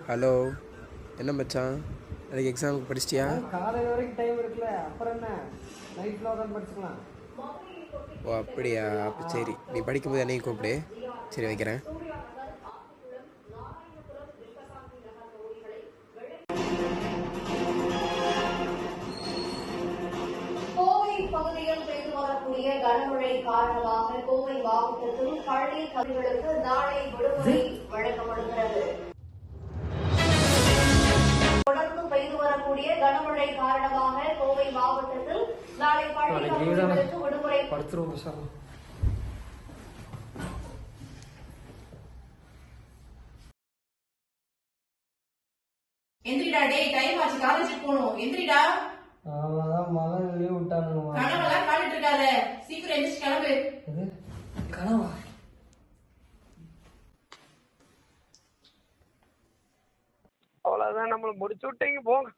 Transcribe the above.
Hello, என்ன மச்சான், அதுக்கு எக்ஸாமுக்கு படிச்சிட்டியா? காலையில் வரைக்கும் டைம் இருக்குல்ல, அப்புறம் என்ன நைட்டில் உட்காந்து படிச்சுக்கலாம். ஓ அப்படியா, அப்போ சரி, நீ படிக்கும்போது என்னையும் கூப்பிடு. சரி வைக்கிறேன். கோவை பகுதியில் பெய்து வரக்கூடிய கனமழை காரணமாக கோவை மாவட்டத்தில் பள்ளி கல்விகளுக்கு நாளை விடுமுறை வழங்கப்படுகிறது. தொடர்ந்து பெய்து வரக்கூடிய கனமழை காரணமாக கோவை மாவட்டத்தில் நாளை பள்ளி கல்விகளுக்கு விடுமுறை. எந்திரிடா டேய், டைம் ஆச்சு, காலேஜுக்கு போகணும். எந்திரிடா. மகன் லீவ் விட்டானுங்க. கனவெல்லாம் காலிட்டு இருக்காத, சீக்கிரம் எந்திரிச்சு கிளம்பு. கனவா? அவ்வளவுதான், நம்மள முடிச்சு விட்டீங்க போங்க.